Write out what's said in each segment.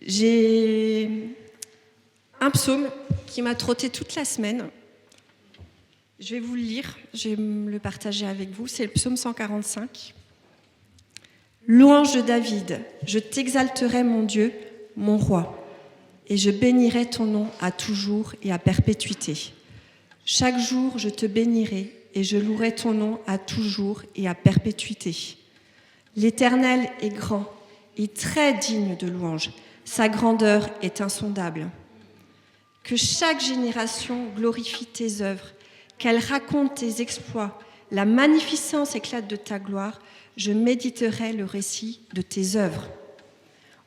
J'ai un psaume qui m'a trotté toute la semaine. Je vais vous le lire, je vais le partager avec vous. C'est le psaume 145. Louange de David, je t'exalterai mon Dieu, mon roi, et je bénirai ton nom à toujours et à perpétuité. Chaque jour je te bénirai et je louerai ton nom à toujours et à perpétuité. L'Éternel est grand et très digne de louange, sa grandeur est insondable. Que chaque génération glorifie tes œuvres, qu'elle raconte tes exploits, la magnificence éclate de ta gloire, je méditerai le récit de tes œuvres.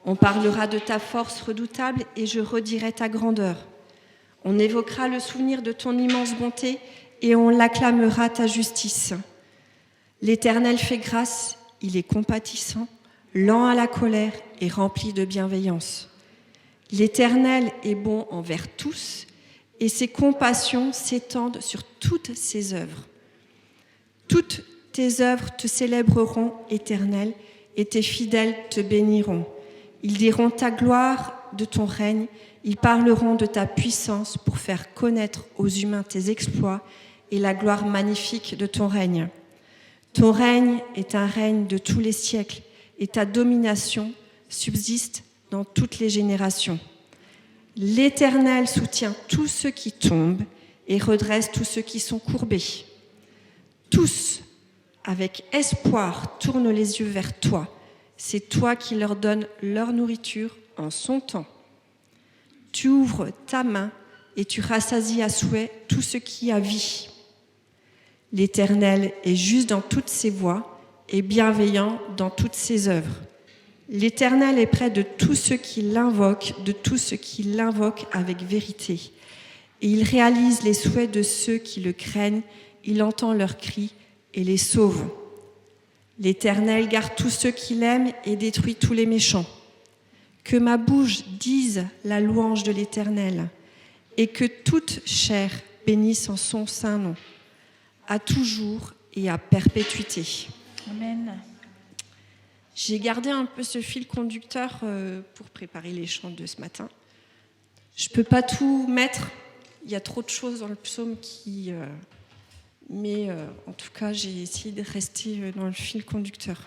On parlera de ta force redoutable et je redirai ta grandeur. On évoquera le souvenir de ton immense bonté et on l'acclamera ta justice. L'Éternel fait grâce, il est compatissant, lent à la colère et rempli de bienveillance. L'Éternel est bon envers tous et ses compassions s'étendent sur toutes ses œuvres. Toutes tes œuvres te célébreront, Éternel, et tes fidèles te béniront. Ils diront ta gloire de ton règne, ils parleront de ta puissance pour faire connaître aux humains tes exploits et la gloire magnifique de ton règne. Ton règne est un règne de tous les siècles et ta domination subsiste dans toutes les générations. L'Éternel soutient tous ceux qui tombent et redresse tous ceux qui sont courbés. Tous, avec espoir, tournent les yeux vers toi. C'est toi qui leur donnes leur nourriture en son temps. Tu ouvres ta main et tu rassasies à souhait tout ce qui a vie. L'Éternel est juste dans toutes ses voies et bienveillant dans toutes ses œuvres. L'Éternel est près de tous ceux qui l'invoquent, avec vérité. Et il réalise les souhaits de ceux qui le craignent, il entend leurs cris et les sauve. L'Éternel garde tous ceux qui l'aiment et détruit tous les méchants. Que ma bouche dise la louange de l'Éternel et que toute chair bénisse en son saint nom, à toujours et à perpétuité. Amen. J'ai gardé un peu ce fil conducteur pour préparer les chants de ce matin. Je ne peux pas tout mettre, il y a trop de choses dans le psaume mais en tout cas, j'ai essayé de rester dans le fil conducteur.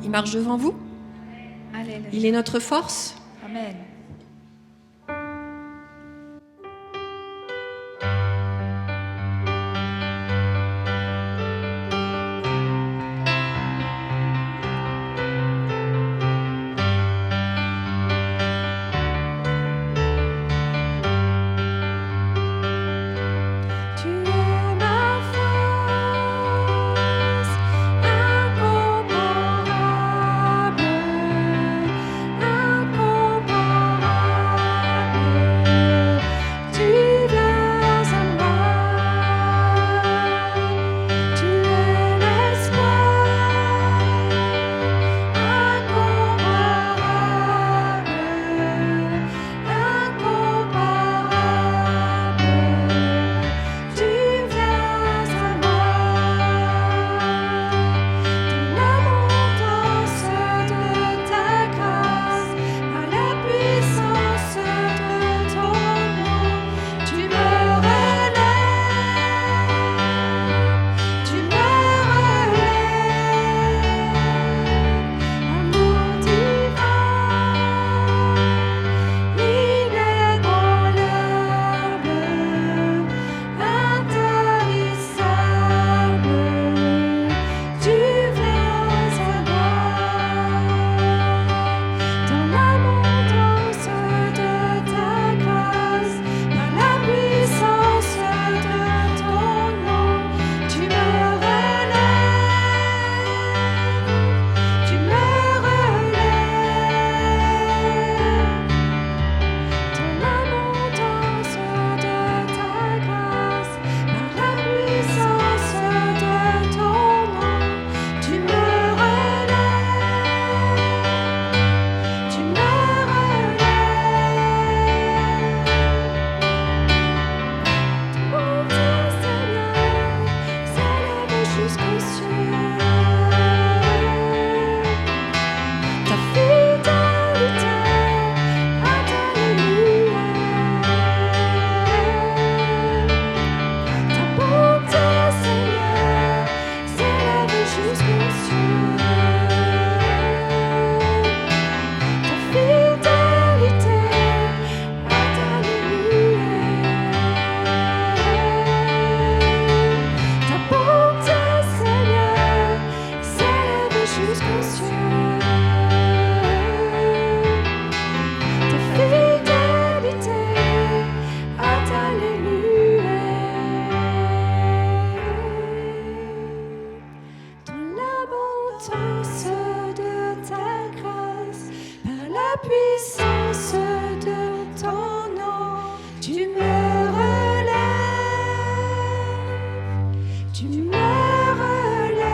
Il marche devant vous. Alléluia. Il est notre force. Amen. Incomparable, tu me relèves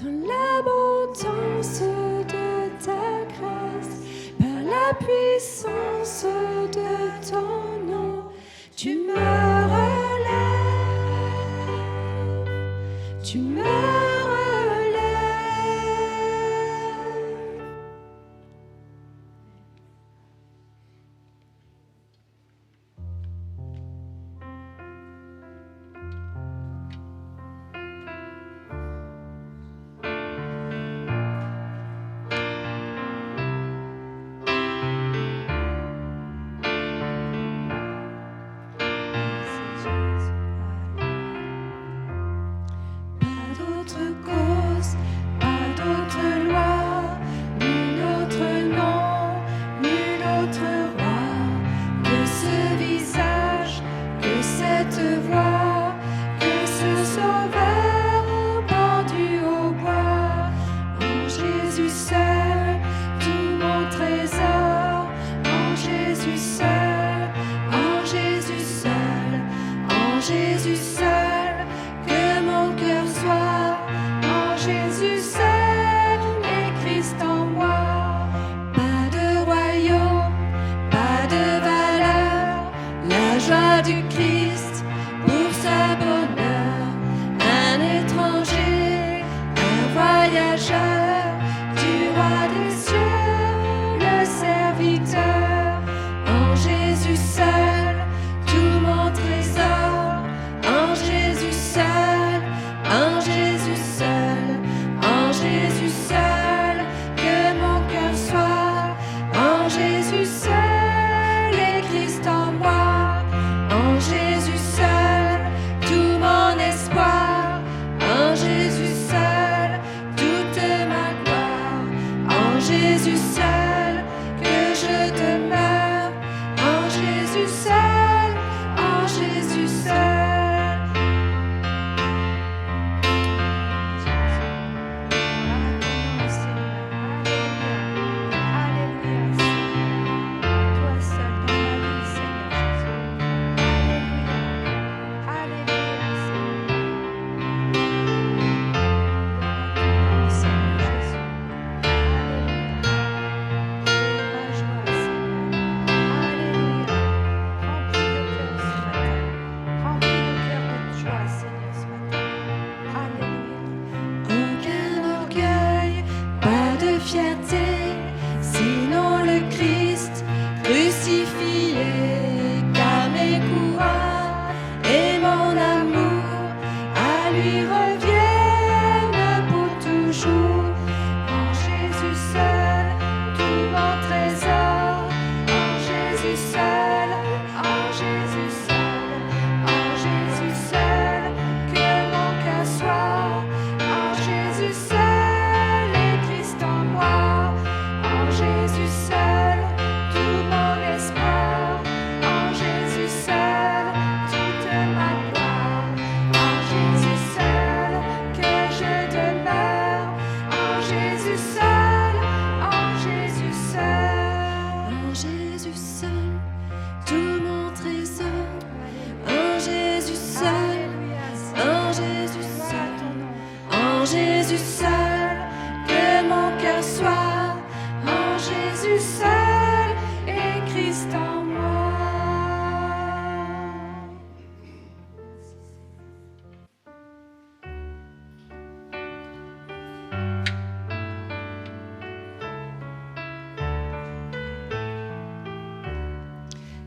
dans l'abondance de ta grâce, par la puissance de ton nom, tu me relèves, tu me relèves.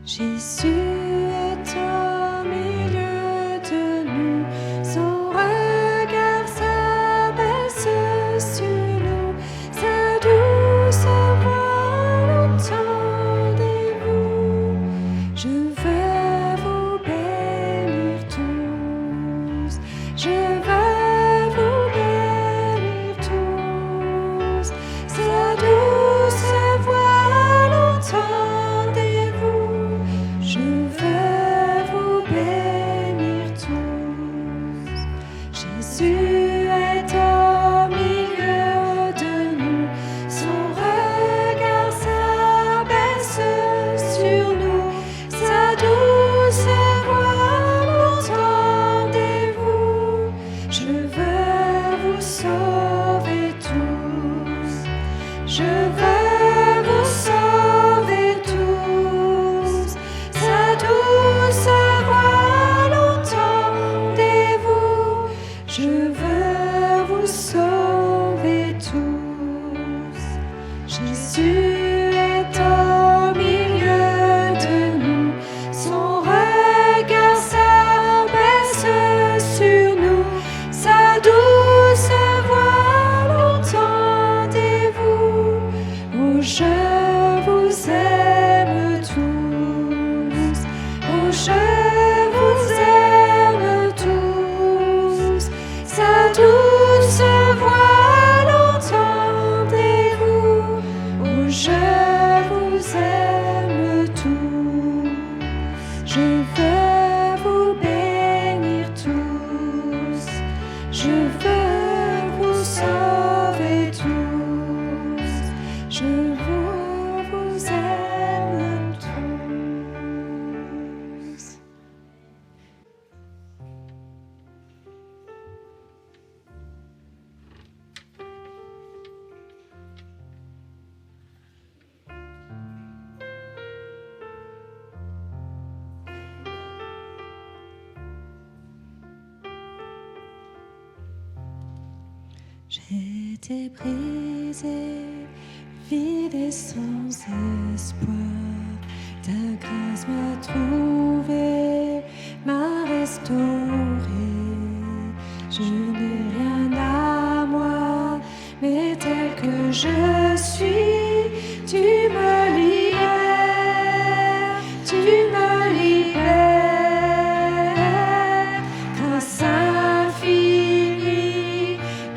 Jésus est au milieu de nous, son regard s'abaisse sur nous, sa douce voix l'entendez-vous. Je veux vous bénir tous, je veux vous bénir tous, sa douce voix l'entendez-vous. Je veux J'étais brisée, vide et sans espoir. Ta grâce m'a trouvée, m'a restaurée. Je n'ai rien à moi, mais tel que je suis, tu me libères, tu me libères. Grâce infinie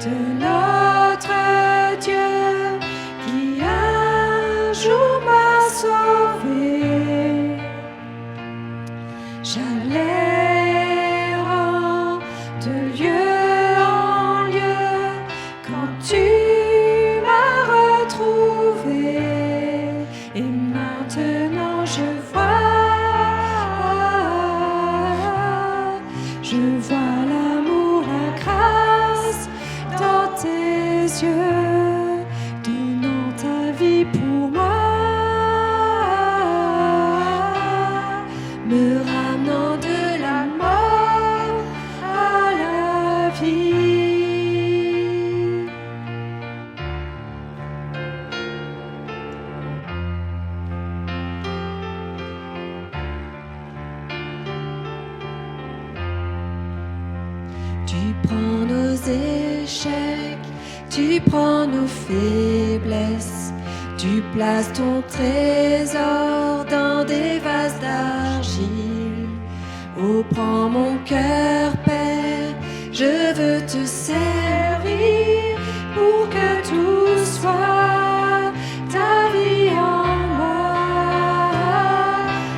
de notre Dieu qui un jour m'a sauvé. J'allais de lieu en lieu quand tu m'as retrouvé. Et maintenant je vois l'amour, la grâce dans tes yeux, donnant ta vie pour moi, me ramenant de la mort à la vie. Tu prends nos échecs, tu prends nos faiblesses, tu places ton trésor dans des vases d'argile. Oh, prends mon cœur, Père, je veux te servir pour que tout soit ta vie en moi.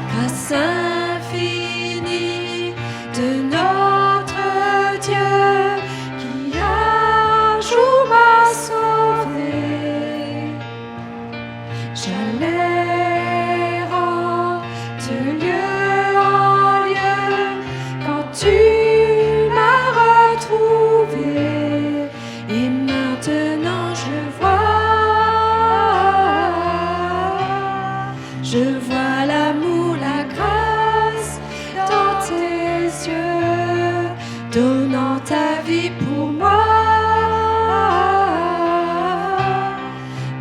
Grâce infinie de notre Dieu qui un jour m'a sauvé. J'allais de lieu en lieu quand tu m'as retrouvé. Et maintenant je vois l'amour, la grâce dans tes yeux, donnant ta vie pour moi,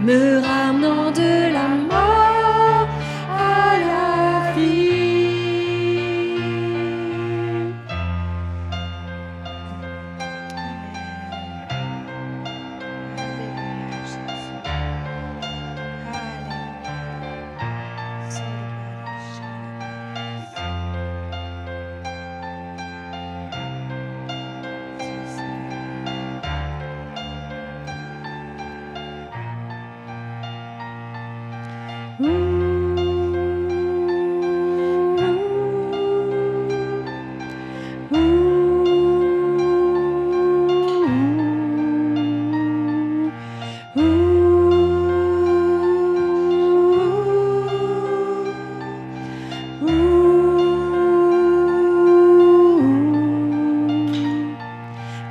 me ramenant de la mort à la vie.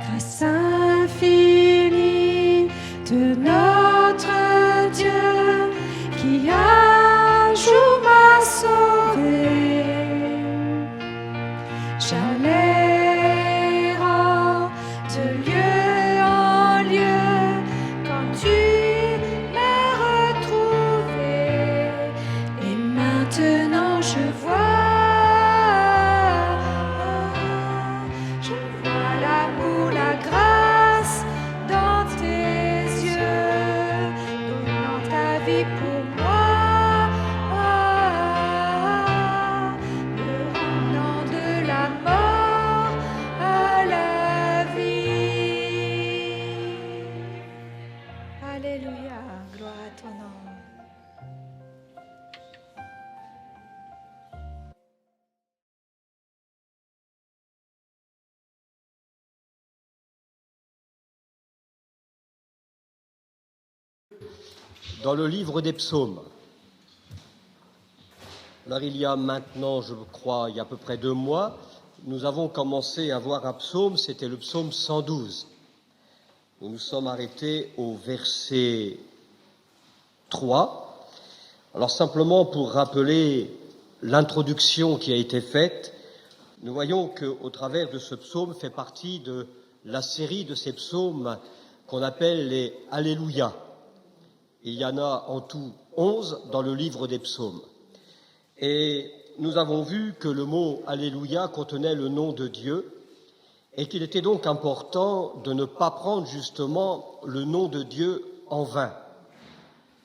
Grâce infinie de notre Dieu qui un jour m'a sauvé. J'allais de lieu en lieu quand tu m'as retrouvé. Et maintenant je vois l'amour, la grâce dans tes yeux, donnant ta vie pour moi, me ramenant de la mort à la vie. Alléluia, gloire à ton nom. Dans le livre des psaumes. Alors il y a maintenant, je crois, il y a à peu près 2 mois, nous avons commencé à voir un psaume, c'était le psaume 112. Nous nous sommes arrêtés au verset 3. Alors simplement pour rappeler l'introduction qui a été faite, nous voyons qu'au travers de ce psaume fait partie de la série de ces psaumes qu'on appelle les Alléluia. Il y en a en tout 11 dans le livre des psaumes. Et nous avons vu que le mot Alléluia contenait le nom de Dieu et qu'il était donc important de ne pas prendre justement le nom de Dieu en vain.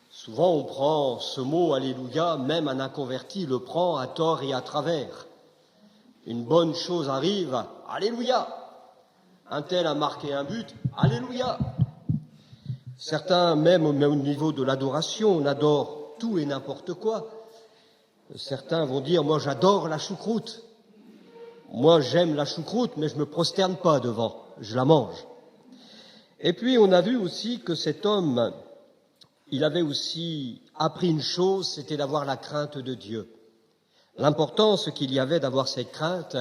Souvent on prend ce mot Alléluia, même un inconverti le prend à tort et à travers. Une bonne chose arrive, Alléluia. Un tel a marqué un but, Alléluia. Certains, même au niveau de l'adoration, on adore tout et n'importe quoi. Certains vont dire, moi j'adore la choucroute. Moi j'aime la choucroute, mais je ne me prosterne pas devant, je la mange. Et puis on a vu aussi que cet homme, il avait aussi appris une chose, c'était d'avoir la crainte de Dieu. L'importance qu'il y avait d'avoir cette crainte,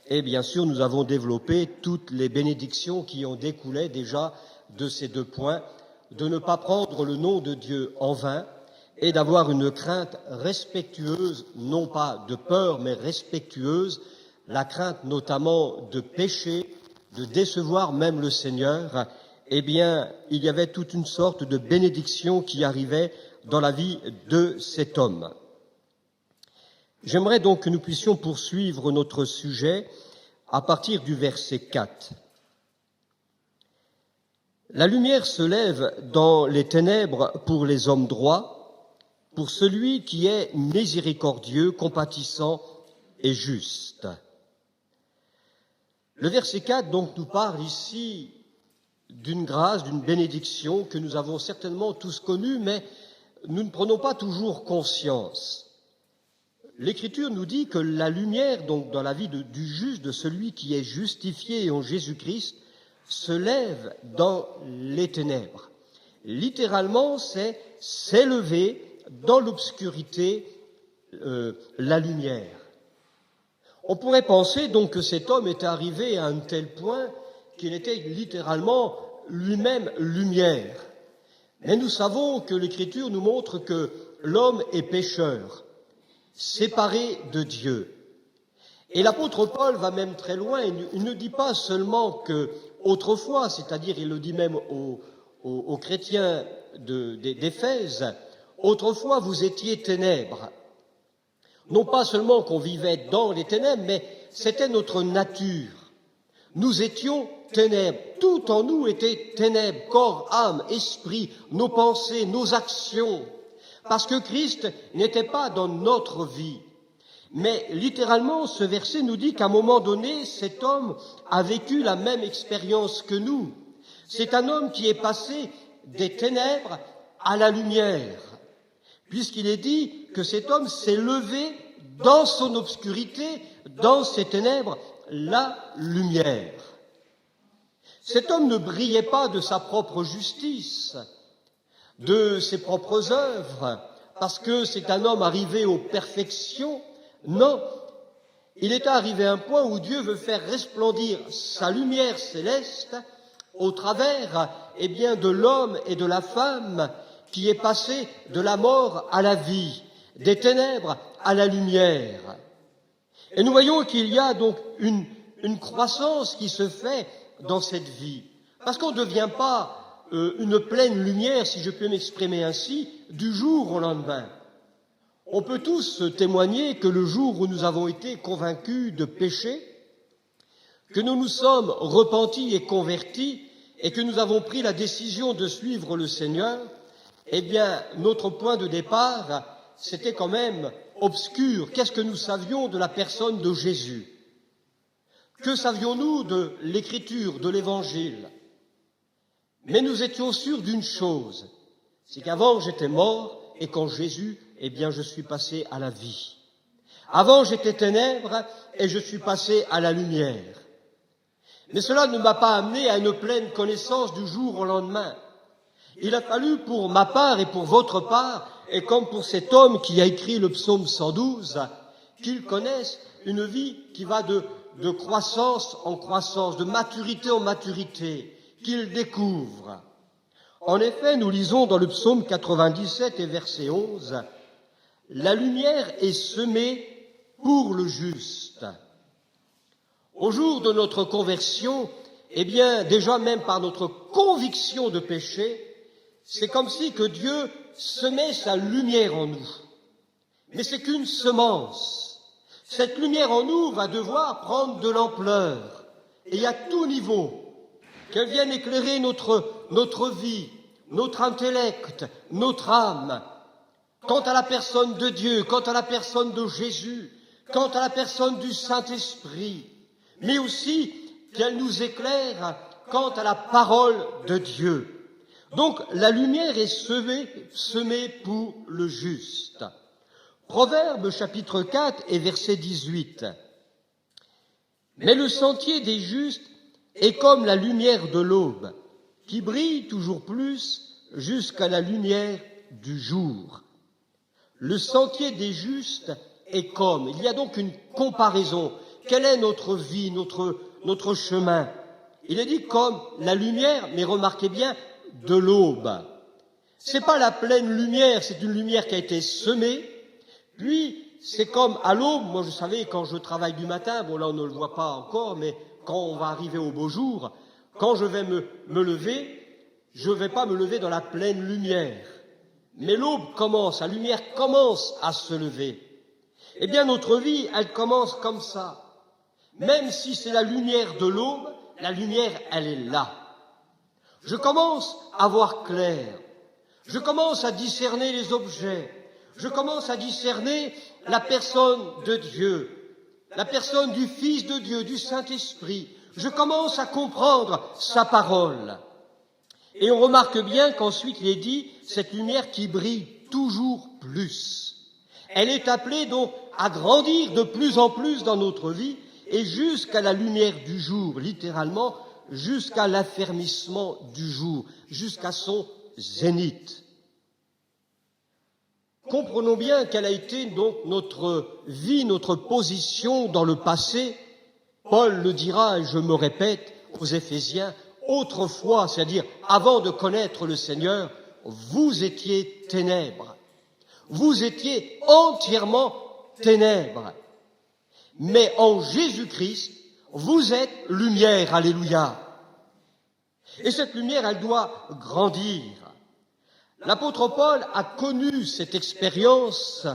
et bien sûr nous avons développé toutes les bénédictions qui ont découlé déjà de ces 2 points, de ne pas prendre le nom de Dieu en vain et d'avoir une crainte respectueuse, non pas de peur mais respectueuse, la crainte notamment de pécher, de décevoir même le Seigneur. Eh bien, il y avait toute une sorte de bénédiction qui arrivait dans la vie de cet homme. J'aimerais donc que nous puissions poursuivre notre sujet à partir du verset 4. La lumière se lève dans les ténèbres pour les hommes droits, pour celui qui est miséricordieux, compatissant et juste. Le verset 4 donc nous parle ici d'une grâce, d'une bénédiction que nous avons certainement tous connue, mais nous ne prenons pas toujours conscience. L'Écriture nous dit que la lumière, donc dans la vie du juste, de celui qui est justifié en Jésus-Christ, se lève dans les ténèbres. Littéralement, c'est s'élever dans l'obscurité la lumière. On pourrait penser donc que cet homme était arrivé à un tel point qu'il était littéralement lui-même lumière. Mais nous savons que l'Écriture nous montre que l'homme est pécheur, séparé de Dieu. Et l'apôtre Paul va même très loin, il ne dit pas seulement que autrefois, c'est-à-dire il le dit même aux chrétiens d'Éphèse, autrefois vous étiez ténèbres. Non pas seulement qu'on vivait dans les ténèbres, mais c'était notre nature. Nous étions ténèbres, tout en nous était ténèbres, corps, âme, esprit, nos pensées, nos actions, parce que Christ n'était pas dans notre vie. Mais littéralement, ce verset nous dit qu'à un moment donné, cet homme a vécu la même expérience que nous. C'est un homme qui est passé des ténèbres à la lumière, puisqu'il est dit que cet homme s'est levé dans son obscurité, dans ses ténèbres, la lumière. Cet homme ne brillait pas de sa propre justice, de ses propres œuvres, parce que c'est un homme arrivé aux perfections. Non, il est arrivé à un point où Dieu veut faire resplendir sa lumière céleste au travers, de l'homme et de la femme qui est passé de la mort à la vie, des ténèbres à la lumière. Et nous voyons qu'il y a donc une croissance qui se fait dans cette vie, parce qu'on ne devient pas une pleine lumière, si je peux m'exprimer ainsi, du jour au lendemain. On peut tous témoigner que le jour où nous avons été convaincus de péché, que nous nous sommes repentis et convertis et que nous avons pris la décision de suivre le Seigneur, notre point de départ, c'était quand même obscur. Qu'est-ce que nous savions de la personne de Jésus? Que savions-nous de l'Écriture, de l'Évangile? Mais nous étions sûrs d'une chose, c'est qu'avant j'étais mort et qu'en Jésus, je suis passé à la vie. Avant, j'étais ténèbres et je suis passé à la lumière. Mais cela ne m'a pas amené à une pleine connaissance du jour au lendemain. Il a fallu pour ma part et pour votre part, et comme pour cet homme qui a écrit le psaume 112, qu'il connaisse une vie qui va de croissance en croissance, de maturité en maturité, qu'il découvre. En effet, nous lisons dans le psaume 97 et verset 11, « La lumière est semée pour le juste. » Au jour de notre conversion, eh bien, déjà même par notre conviction de péché, c'est comme si que Dieu semait sa lumière en nous. Mais c'est qu'une semence. Cette lumière en nous va devoir prendre de l'ampleur, et à tout niveau, qu'elle vienne éclairer notre vie, notre intellect, notre âme, quant à la personne de Dieu, quant à la personne de Jésus, quant à la personne du Saint-Esprit, mais aussi qu'elle nous éclaire quant à la parole de Dieu. Donc la lumière est semée pour le juste. Proverbe chapitre 4 et verset 18. Mais le sentier des justes est comme la lumière de l'aube, qui brille toujours plus jusqu'à la lumière du jour. Le sentier des justes est comme. Il y a donc une comparaison. Quelle est notre vie, notre chemin? Il est dit comme la lumière, mais remarquez bien, de l'aube. C'est pas la pleine lumière, c'est une lumière qui a été semée. Puis, c'est comme à l'aube. Moi, je savais, quand je travaille du matin, bon là on ne le voit pas encore, mais quand on va arriver au beau jour, quand je vais me lever, je ne vais pas me lever dans la pleine lumière. Mais l'aube commence, la lumière commence à se lever. Eh bien, notre vie, elle commence comme ça. Même si c'est la lumière de l'aube, la lumière, elle est là. Je commence à voir clair. Je commence à discerner les objets. Je commence à discerner la personne de Dieu, la personne du Fils de Dieu, du Saint-Esprit. Je commence à comprendre sa parole. Et on remarque bien qu'ensuite il est dit, cette lumière qui brille toujours plus. Elle est appelée donc à grandir de plus en plus dans notre vie et jusqu'à la lumière du jour, littéralement, jusqu'à l'affermissement du jour, jusqu'à son zénith. Comprenons bien quelle a été donc notre vie, notre position dans le passé. Paul le dira, et je me répète, aux Éphésiens, autrefois, c'est-à-dire avant de connaître le Seigneur, vous étiez ténèbres. Vous étiez entièrement ténèbres. Mais en Jésus-Christ, vous êtes lumière, alléluia. Et cette lumière, elle doit grandir. L'apôtre Paul a connu cette expérience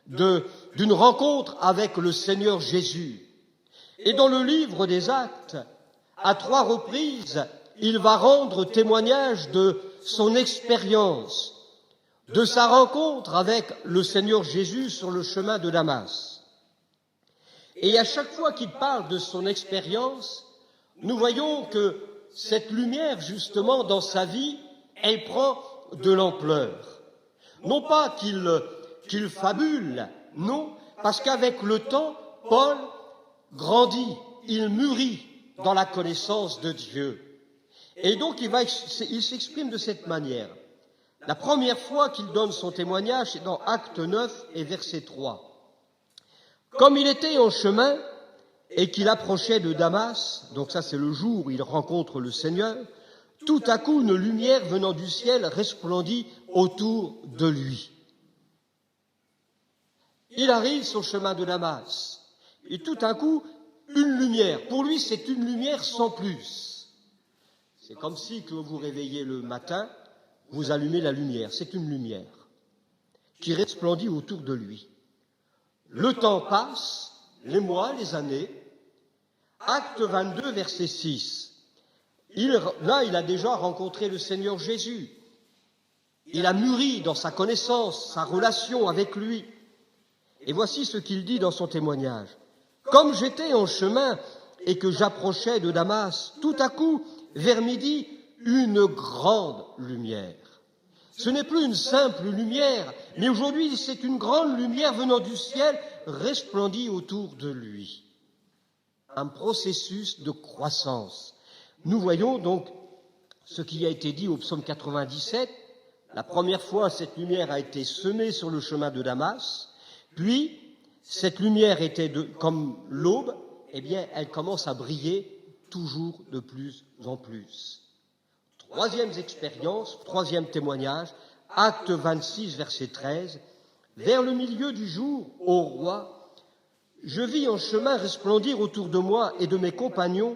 d'une rencontre avec le Seigneur Jésus. Et dans le livre des Actes, à 3 reprises, il va rendre témoignage de son expérience, de sa rencontre avec le Seigneur Jésus sur le chemin de Damas. Et à chaque fois qu'il parle de son expérience, nous voyons que cette lumière, justement, dans sa vie, elle prend de l'ampleur. Non pas qu'il fabule, non, parce qu'avec le temps, Paul grandit, il mûrit dans la connaissance de Dieu. Et donc il s'exprime de cette manière. La première fois qu'il donne son témoignage, c'est dans Acte 9 et verset 3. Comme il était en chemin et qu'il approchait de Damas, donc ça c'est le jour où il rencontre le Seigneur, tout à coup une lumière venant du ciel resplendit autour de lui. Il arrive sur le chemin de Damas et tout à coup une lumière. Pour lui c'est une lumière sans plus. C'est comme si que vous réveillez le matin, vous allumez la lumière. C'est une lumière qui resplendit autour de lui. Le temps passe, les mois, les années. Acte 22, verset 6. Il a déjà rencontré le Seigneur Jésus. Il a mûri dans sa connaissance, sa relation avec lui. Et voici ce qu'il dit dans son témoignage. Comme j'étais en chemin et que j'approchais de Damas, tout à coup, vers midi, une grande lumière. Ce n'est plus une simple lumière, mais aujourd'hui c'est une grande lumière venant du ciel, resplendit autour de lui. Un processus de croissance. Nous voyons donc ce qui a été dit au psaume 97. La première fois, cette lumière a été semée sur le chemin de Damas, puis cette lumière était comme l'aube, eh bien elle commence à briller toujours de plus en plus. Troisième expérience, troisième témoignage, Acte 26, verset 13. Vers le milieu du jour, ô roi, je vis en chemin resplendir autour de moi et de mes compagnons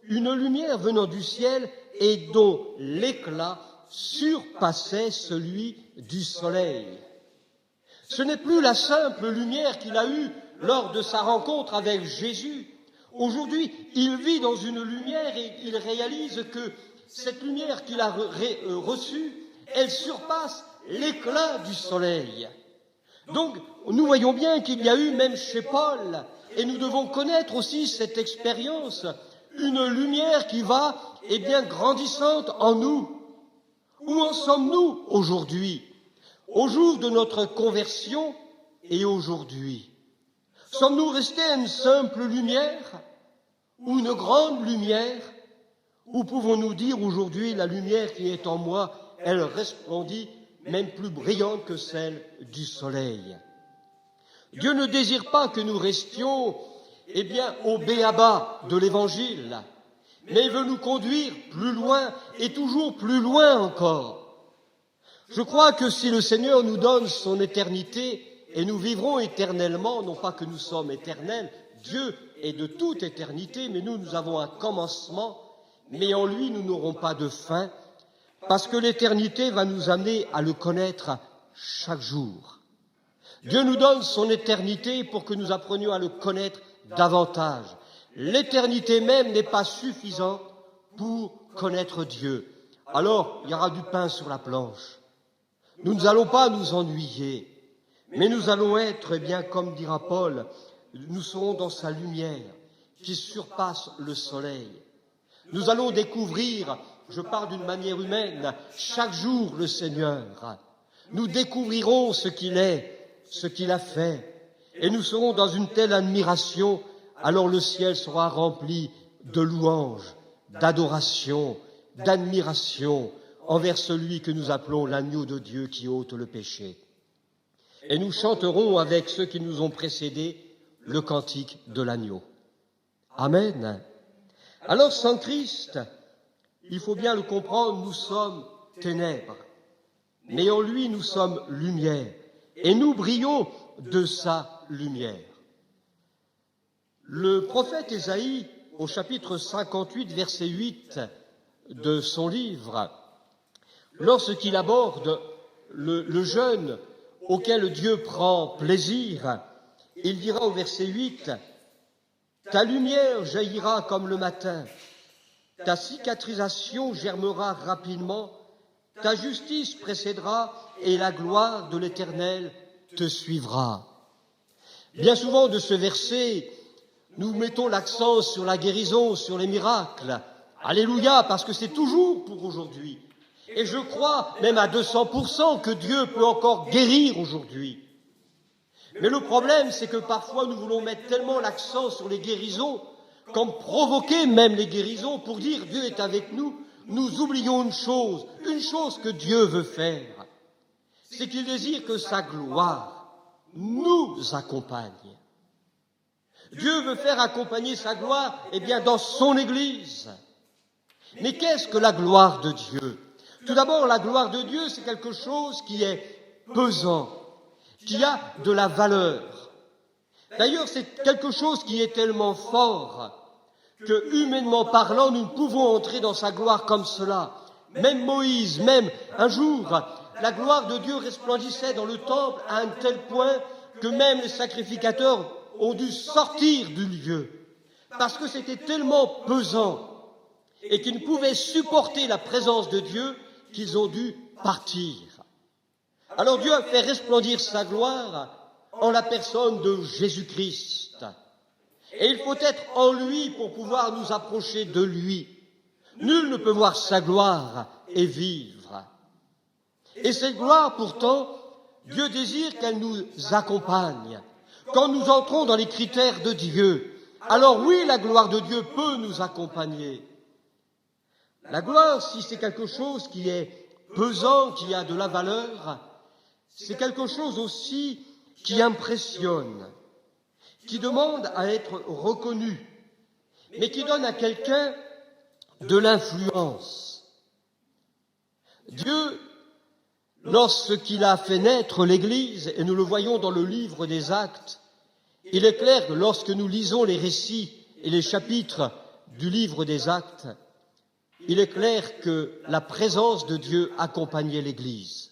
une lumière venant du ciel et dont l'éclat surpassait celui du soleil. Ce n'est plus la simple lumière qu'il a eue lors de sa rencontre avec Jésus. Aujourd'hui, il vit dans une lumière et il réalise que cette lumière qu'il a reçue, elle surpasse l'éclat du soleil. Donc, nous voyons bien qu'il y a eu, même chez Paul, et nous devons connaître aussi cette expérience, une lumière qui va, grandissante en nous. Où en sommes-nous aujourd'hui, au jour de notre conversion et aujourd'hui? Sommes-nous restés à une simple lumière ou une grande lumière? Ou pouvons-nous dire aujourd'hui, la lumière qui est en moi, elle resplendit, même plus brillante que celle du soleil? Dieu ne désire pas que nous restions, au b.a.-ba de l'Évangile, mais il veut nous conduire plus loin et toujours plus loin encore. Je crois que si le Seigneur nous donne son éternité, et nous vivrons éternellement, non pas que nous sommes éternels, Dieu est de toute éternité, mais nous avons un commencement, mais en lui nous n'aurons pas de fin, parce que l'éternité va nous amener à le connaître chaque jour. Dieu nous donne son éternité pour que nous apprenions à le connaître davantage. L'éternité même n'est pas suffisante pour connaître Dieu. Alors, il y aura du pain sur la planche. Nous n'allons pas nous ennuyer, mais nous allons être, comme dira Paul, nous serons dans sa lumière qui surpasse le soleil. Nous allons découvrir, je parle d'une manière humaine, chaque jour le Seigneur. Nous découvrirons ce qu'il est, ce qu'il a fait, et nous serons dans une telle admiration, alors le ciel sera rempli de louanges, d'adoration, d'admiration envers celui que nous appelons l'agneau de Dieu qui ôte le péché. Et nous chanterons avec ceux qui nous ont précédés le cantique de l'agneau. Amen. Alors sans Christ, il faut bien le comprendre, nous sommes ténèbres, mais en lui nous sommes lumière, et nous brillons de sa lumière. Le prophète Ésaïe, au chapitre 58, verset 8 de son livre, lorsqu'il aborde le jeûne auquel Dieu prend plaisir, il dira au verset 8, « Ta lumière jaillira comme le matin, ta cicatrisation germera rapidement, ta justice précédera et la gloire de l'Éternel te suivra. » Bien souvent de ce verset, nous mettons l'accent sur la guérison, sur les miracles. Alléluia, parce que c'est toujours pour aujourd'hui. Et je crois, même à 200%, que Dieu peut encore guérir aujourd'hui. Mais le problème, c'est que parfois nous voulons mettre tellement l'accent sur les guérisons, comme provoquer même les guérisons pour dire Dieu est avec nous, nous oublions une chose que Dieu veut faire, c'est qu'il désire que sa gloire nous accompagne. Dieu veut faire accompagner sa gloire, dans son Église. Mais qu'est-ce que la gloire de Dieu? Tout d'abord, la gloire de Dieu, c'est quelque chose qui est pesant, qui a de la valeur. D'ailleurs, c'est quelque chose qui est tellement fort que, humainement parlant, nous ne pouvons entrer dans sa gloire comme cela. Même Moïse, même un jour, la gloire de Dieu resplendissait dans le temple à un tel point que même les sacrificateurs ont dû sortir du lieu, parce que c'était tellement pesant et qu'ils ne pouvaient supporter la présence de Dieu qu'ils ont dû partir. Alors Dieu a fait resplendir sa gloire en la personne de Jésus-Christ. Et il faut être en lui pour pouvoir nous approcher de lui. Nul ne peut voir sa gloire et vivre. Et cette gloire, pourtant, Dieu désire qu'elle nous accompagne. Quand nous entrons dans les critères de Dieu, alors oui, la gloire de Dieu peut nous accompagner. La gloire, si c'est quelque chose qui est pesant, qui a de la valeur, c'est quelque chose aussi qui impressionne, qui demande à être reconnu, mais qui donne à quelqu'un de l'influence. Dieu, lorsqu'il a fait naître l'Église, et nous le voyons dans le livre des Actes, il est clair que lorsque nous lisons les récits et les chapitres du livre des Actes, il est clair que la présence de Dieu accompagnait l'Église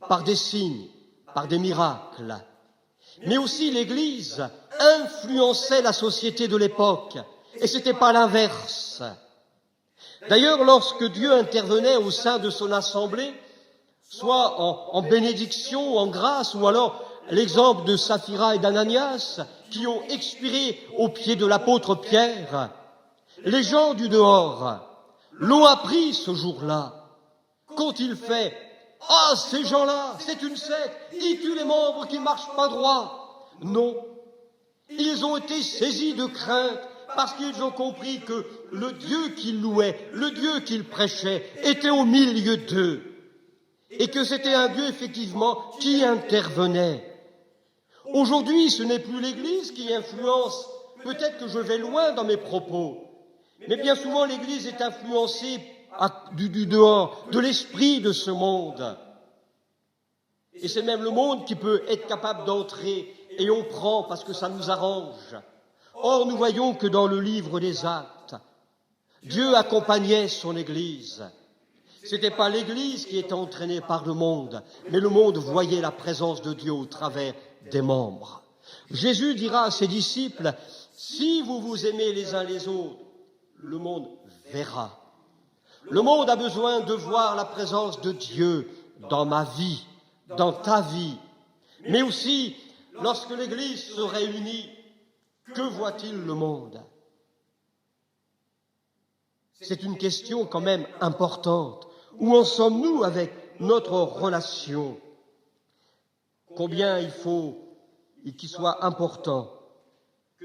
par des signes, par des miracles. Mais aussi l'Église influençait la société de l'époque, et ce n'était pas l'inverse. D'ailleurs, lorsque Dieu intervenait au sein de son assemblée, soit en bénédiction, en grâce, ou alors l'exemple de Saphira et d'Ananias, qui ont expiré aux pieds de l'apôtre Pierre, les gens du dehors l'ont appris ce jour-là. Qu'ont-ils fait? Ah, ces gens-là, c'est une secte, ils tuent les membres qui ne marchent pas droit. Non, ils ont été saisis de crainte parce qu'ils ont compris que le Dieu qu'ils louaient, le Dieu qu'ils prêchaient, était au milieu d'eux. Et que c'était un Dieu, effectivement, qui intervenait. Aujourd'hui, ce n'est plus l'Église qui influence. Peut-être que je vais loin dans mes propos. Mais bien souvent, l'Église est influencée du dehors, de l'esprit de ce monde. Et c'est même le monde qui peut être capable d'entrer, et on prend parce que ça nous arrange. Or, nous voyons que dans le livre des Actes, Dieu accompagnait son Église. Ce n'était pas l'Église qui était entraînée par le monde, mais le monde voyait la présence de Dieu au travers des membres. Jésus dira à ses disciples, « Si vous vous aimez les uns les autres, le monde verra. » Le monde a besoin de voir la présence de Dieu dans ma vie, dans ta vie. Mais aussi, lorsque l'Église se réunit, que voit-il le monde? C'est une question quand même importante. Où en sommes-nous avec notre relation? Combien il faut qu'il soit important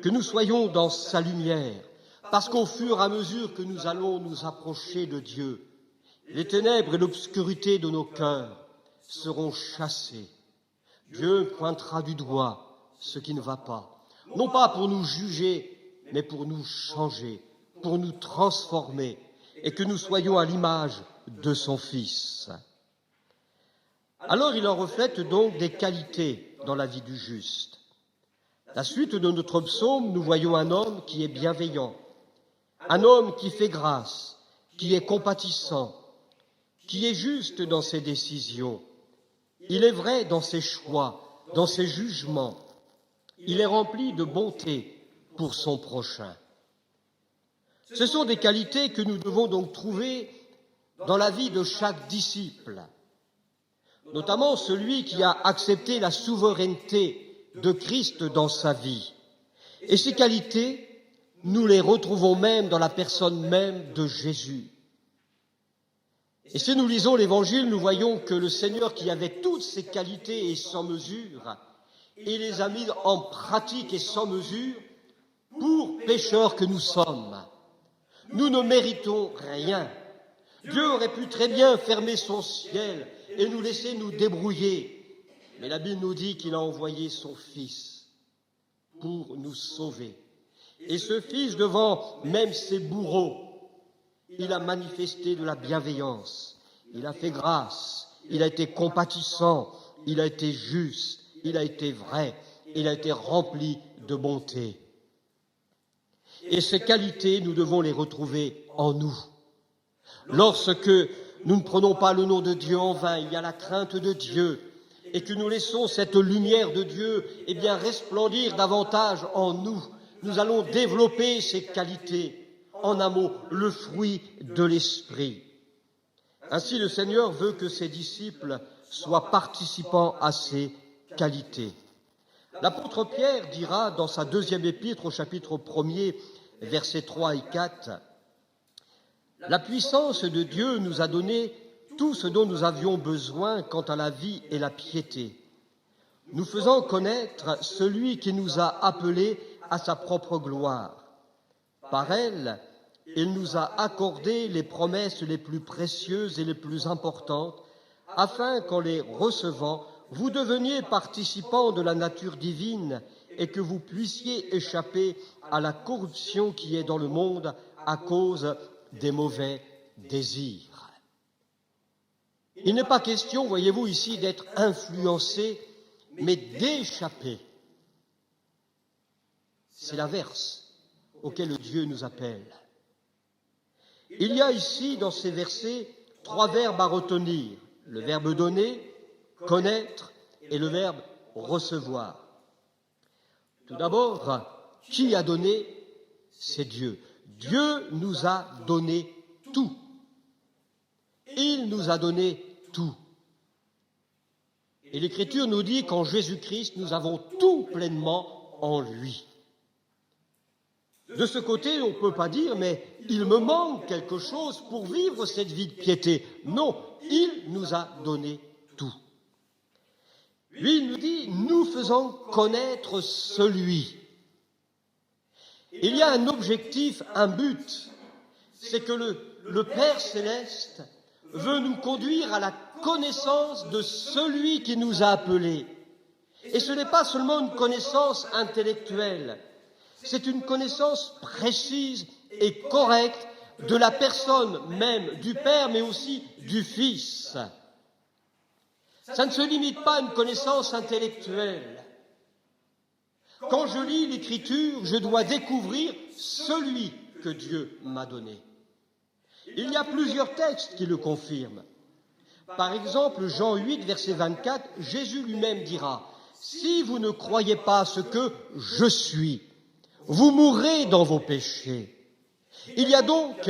que nous soyons dans sa lumière, parce qu'au fur et à mesure que nous allons nous approcher de Dieu, les ténèbres et l'obscurité de nos cœurs seront chassées. Dieu pointera du doigt ce qui ne va pas, non pas pour nous juger, mais pour nous changer, pour nous transformer, et que nous soyons à l'image de son Fils. Alors il en reflète donc des qualités dans la vie du juste. La suite de notre psaume, nous voyons un homme qui est bienveillant, un homme qui fait grâce, qui est compatissant, qui est juste dans ses décisions. Il est vrai dans ses choix, dans ses jugements. Il est rempli de bonté pour son prochain. Ce sont des qualités que nous devons donc trouver dans la vie de chaque disciple, notamment celui qui a accepté la souveraineté de Christ dans sa vie. Et ces qualités, nous les retrouvons même dans la personne même de Jésus. Et si nous lisons l'Évangile, nous voyons que le Seigneur, qui avait toutes ces qualités et sans mesure, il les a mises en pratique et sans mesure pour pécheurs que nous sommes. Nous ne méritons rien. Dieu aurait pu très bien fermer son ciel et nous laisser nous débrouiller. Mais la Bible nous dit qu'il a envoyé son Fils pour nous sauver. Et ce Fils, devant même ses bourreaux, il a manifesté de la bienveillance. Il a fait grâce. Il a été compatissant. Il a été juste. Il a été vrai. Il a été rempli de bonté. Et ces qualités, nous devons les retrouver en nous. Lorsque nous ne prenons pas le nom de Dieu en vain, il y a la crainte de Dieu, et que nous laissons cette lumière de Dieu, resplendir davantage en nous, nous allons développer ces qualités. En un mot, le fruit de l'Esprit. Ainsi, le Seigneur veut que ses disciples soient participants à ces qualités. L'apôtre Pierre dira dans sa deuxième épître au chapitre 1er, versets 3 et 4, « La puissance de Dieu nous a donné tout ce dont nous avions besoin quant à la vie et la piété, nous faisant connaître celui qui nous a appelés à sa propre gloire. Par elle, il nous a accordé les promesses les plus précieuses et les plus importantes, afin qu'en les recevant, vous deveniez participants de la nature divine et que vous puissiez échapper à la corruption qui est dans le monde à cause des mauvais désirs. » Il n'est pas question, voyez-vous ici, d'être influencé, mais d'échapper. C'est l'inverse auquel Dieu nous appelle. Il y a ici, dans ces versets, 3 verbes à retenir. Le verbe donner, connaître et le verbe recevoir. Tout d'abord, qui a donné? C'est Dieu. Dieu nous a donné tout. Il nous a donné tout. Et l'Écriture nous dit qu'en Jésus-Christ, nous avons tout pleinement en lui. De ce côté, on ne peut pas dire, mais il me manque quelque chose pour vivre cette vie de piété. Non, il nous a donné tout. Lui, il nous dit, nous faisons connaître celui. Il y a un objectif, un but, c'est que le Père Céleste veut nous conduire à la connaissance de celui qui nous a appelés. Et ce n'est pas seulement une connaissance intellectuelle, c'est une connaissance précise et correcte de la personne même du Père, mais aussi du Fils. Ça ne se limite pas à une connaissance intellectuelle. Quand je lis l'Écriture, je dois découvrir celui que Dieu m'a donné. Il y a plusieurs textes qui le confirment. Par exemple, Jean 8, verset 24, Jésus lui-même dira « Si vous ne croyez pas ce que je suis, vous mourrez dans vos péchés. » Il y a donc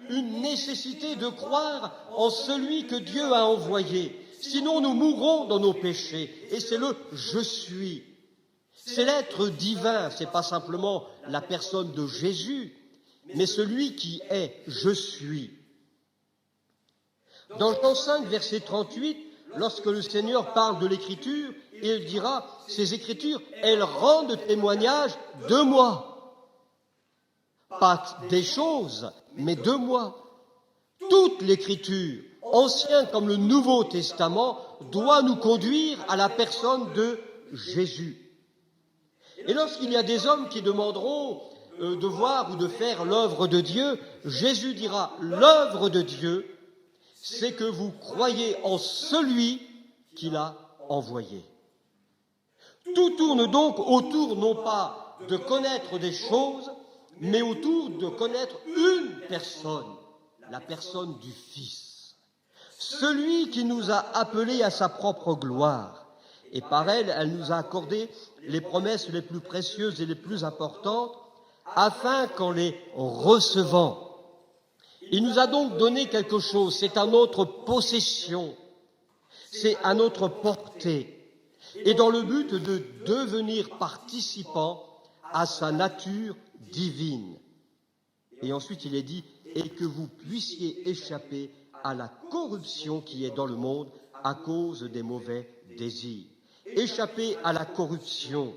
une nécessité de croire en celui que Dieu a envoyé. Sinon, nous mourrons dans nos péchés. Et c'est le « je suis ». C'est l'être divin, ce n'est pas simplement la personne de Jésus, mais celui qui est « je suis ». Dans Jean 5, verset 38, lorsque le Seigneur parle de l'Écriture, il dira « Ces Écritures, elles rendent témoignage de moi ». Pas des choses, mais de moi. Toute l'Écriture, Ancien comme le Nouveau Testament, doit nous conduire à la personne de Jésus. Et lorsqu'il y a des hommes qui demanderont de voir ou de faire l'œuvre de Dieu, Jésus dira « L'œuvre de Dieu, c'est que vous croyez en celui qu'il a envoyé. » Tout tourne donc autour non pas de connaître des choses, mais autour de connaître une personne, la personne du Fils. Celui qui nous a appelés à sa propre gloire. Et par elle nous a accordé les promesses les plus précieuses et les plus importantes, afin qu'en les recevant, il nous a donc donné quelque chose, c'est à notre possession, c'est à notre portée, et dans le but de devenir participant à sa nature divine. Et ensuite il est dit, et que vous puissiez échapper à la corruption qui est dans le monde à cause des mauvais désirs. Échapper à la corruption.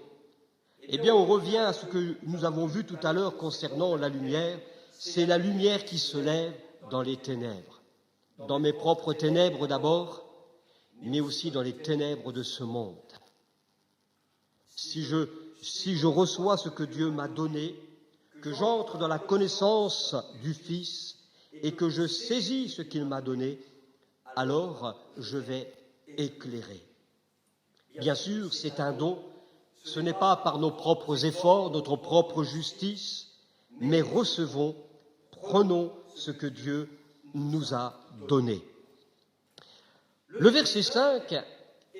Eh bien, on revient à ce que nous avons vu tout à l'heure concernant la lumière. C'est la lumière qui se lève dans les ténèbres. Dans mes propres ténèbres d'abord, mais aussi dans les ténèbres de ce monde. Si je reçois ce que Dieu m'a donné, que j'entre dans la connaissance du Fils et que je saisis ce qu'il m'a donné, alors je vais éclairer. Bien sûr, c'est un don, ce n'est pas par nos propres efforts, notre propre justice, mais recevons, prenons ce que Dieu nous a donné. Le verset 5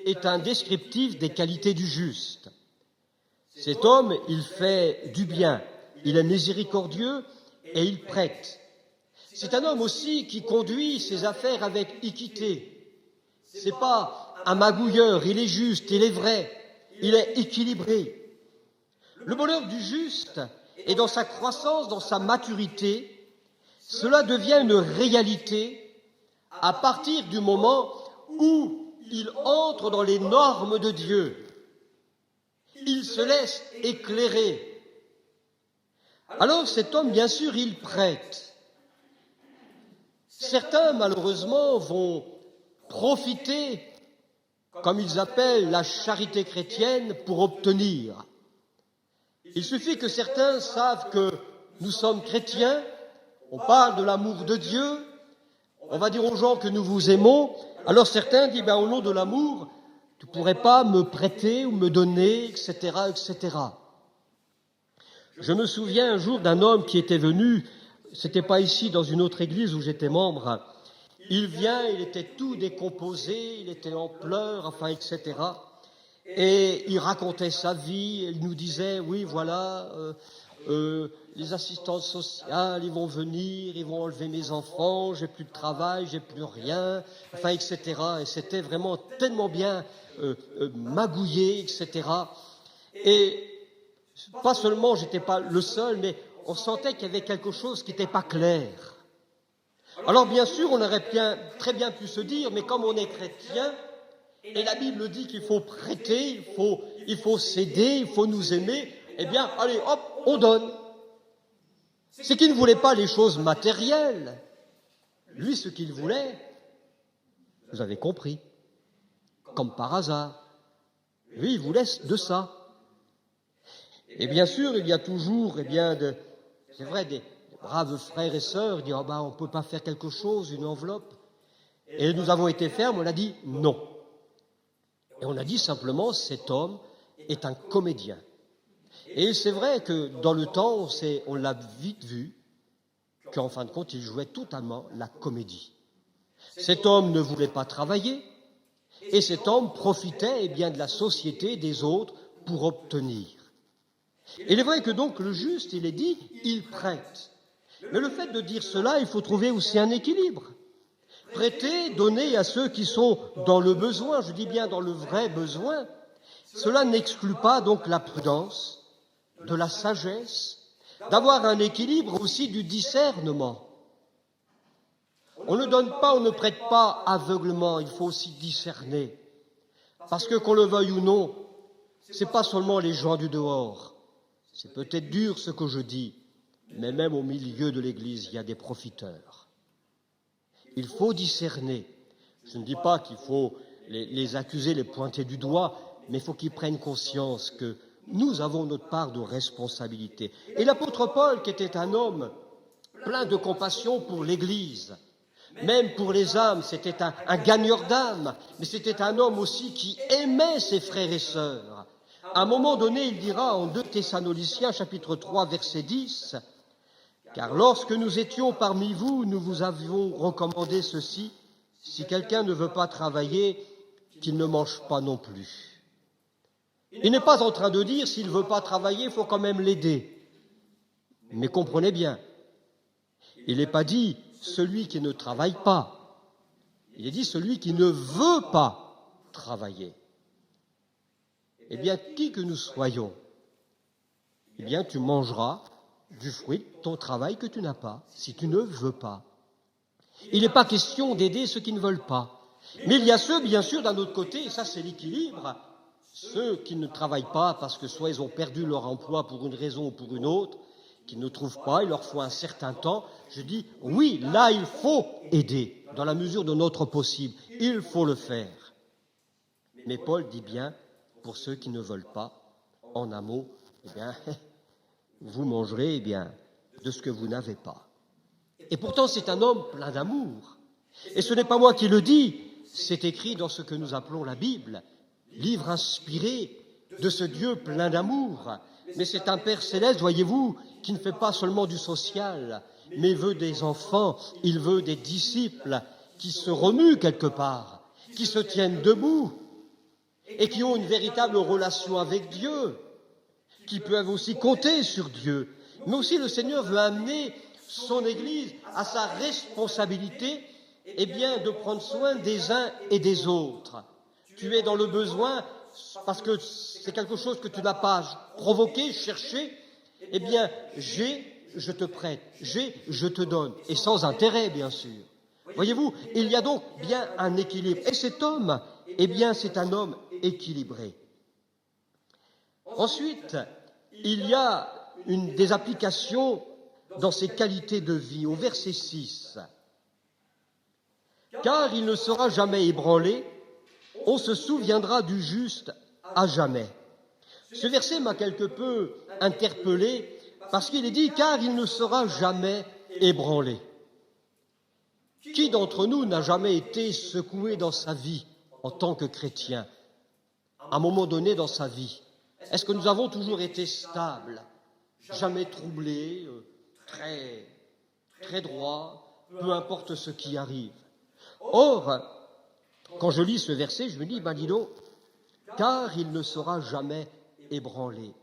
est un descriptif des qualités du juste. Cet homme, il fait du bien, il est miséricordieux et il prête. C'est un homme aussi qui conduit ses affaires avec équité. C'est pas un magouilleur, il est juste, il est vrai, il est équilibré. Le bonheur du juste est dans sa croissance, dans sa maturité. Cela devient une réalité à partir du moment où il entre dans les normes de Dieu. Il se laisse éclairer. Alors cet homme, bien sûr, il prête. Certains, malheureusement, vont profiter, comme ils appellent la charité chrétienne, pour obtenir. Il suffit que certains savent que nous sommes chrétiens, on parle de l'amour de Dieu, on va dire aux gens que nous vous aimons, alors certains disent, au nom de l'amour, tu ne pourrais pas me prêter ou me donner, etc., etc. Je me souviens un jour d'un homme qui était venu c'était pas ici, dans une autre église où j'étais membre. Il vient, il était tout décomposé, il était en pleurs, enfin, etc. Et il racontait sa vie, il nous disait, oui, voilà, les assistantes sociales, ils vont venir, ils vont enlever mes enfants, j'ai plus de travail, j'ai plus rien, enfin, etc. Et c'était vraiment tellement bien magouillé, etc. Et pas seulement, j'étais pas le seul, mais on sentait qu'il y avait quelque chose qui n'était pas clair. Alors bien sûr, on aurait très bien pu se dire, mais comme on est chrétien, et la Bible dit qu'il faut prêter, il faut céder, il faut nous aimer, eh bien, allez, hop, on donne. C'est qu'il ne voulait pas les choses matérielles. Lui, ce qu'il voulait, vous avez compris, comme par hasard. Lui, il voulait de ça. Et bien sûr, il y a toujours, c'est vrai, des braves frères et sœurs disent, on ne peut pas faire quelque chose, une enveloppe. Et nous avons été fermes, on a dit non. Et on a dit simplement, cet homme est un comédien. Et c'est vrai que dans le temps, on l'a vite vu, qu'en fin de compte, il jouait totalement la comédie. Cet homme ne voulait pas travailler, et cet homme profitait de la société des autres pour obtenir. Il est vrai que donc le juste, il est dit, il prête. Mais le fait de dire cela, il faut trouver aussi un équilibre. Prêter, donner à ceux qui sont dans le besoin, je dis bien dans le vrai besoin, cela n'exclut pas donc la prudence, de la sagesse, d'avoir un équilibre aussi du discernement. On ne donne pas, on ne prête pas aveuglement, il faut aussi discerner. Parce que qu'on le veuille ou non, c'est pas seulement les gens du dehors. C'est peut-être dur ce que je dis, mais même au milieu de l'Église, il y a des profiteurs. Il faut discerner. Je ne dis pas qu'il faut les accuser, les pointer du doigt, mais il faut qu'ils prennent conscience que nous avons notre part de responsabilité. Et l'apôtre Paul, qui était un homme plein de compassion pour l'Église, même pour les âmes, c'était un gagneur d'âmes, mais c'était un homme aussi qui aimait ses frères et sœurs. À un moment donné, il dira en 2 Thessaloniciens, chapitre 3, verset 10, « Car lorsque nous étions parmi vous, nous vous avions recommandé ceci, si quelqu'un ne veut pas travailler, qu'il ne mange pas non plus. » Il n'est pas en train de dire, s'il ne veut pas travailler, il faut quand même l'aider. Mais comprenez bien, il n'est pas dit, celui qui ne travaille pas. Il est dit, celui qui ne veut pas travailler. Eh bien, qui que nous soyons, eh bien, tu mangeras du fruit de ton travail que tu n'as pas, si tu ne veux pas. Il n'est pas question d'aider ceux qui ne veulent pas. Mais il y a ceux, bien sûr, d'un autre côté, et ça c'est l'équilibre, ceux qui ne travaillent pas parce que soit ils ont perdu leur emploi pour une raison ou pour une autre, qui ne trouvent pas, il leur faut un certain temps. Je dis, oui, là il faut aider, dans la mesure de notre possible, il faut le faire. Mais Paul dit bien, pour ceux qui ne veulent pas, en un mot, eh bien, vous mangerez de ce que vous n'avez pas. Et pourtant, c'est un homme plein d'amour. Et ce n'est pas moi qui le dis, c'est écrit dans ce que nous appelons la Bible, livre inspiré de ce Dieu plein d'amour. Mais c'est un Père céleste, voyez-vous, qui ne fait pas seulement du social, mais veut des enfants, il veut des disciples qui se remuent quelque part, qui se tiennent debout et qui ont une véritable relation avec Dieu, qui peuvent aussi compter sur Dieu. Mais aussi le Seigneur veut amener son Église à sa responsabilité, de prendre soin des uns et des autres. Tu es dans le besoin parce que c'est quelque chose que tu n'as pas provoqué, cherché, je te prête, je te donne, et sans intérêt, bien sûr. Voyez-vous, il y a donc bien un équilibre. Et cet homme, c'est un homme équilibré. Ensuite, il y a des applications dans ses qualités de vie. Au verset 6, « Car il ne sera jamais ébranlé, on se souviendra du juste à jamais. » Ce verset m'a quelque peu interpellé parce qu'il est dit « Car il ne sera jamais ébranlé ». Qui d'entre nous n'a jamais été secoué dans sa vie en tant que chrétien, à un moment donné dans sa vie? Est-ce que nous avons toujours été stables, jamais troublés, très droit, peu importe ce qui arrive. Or, quand je lis ce verset, je me dis, dis donc, car il ne sera jamais ébranlé.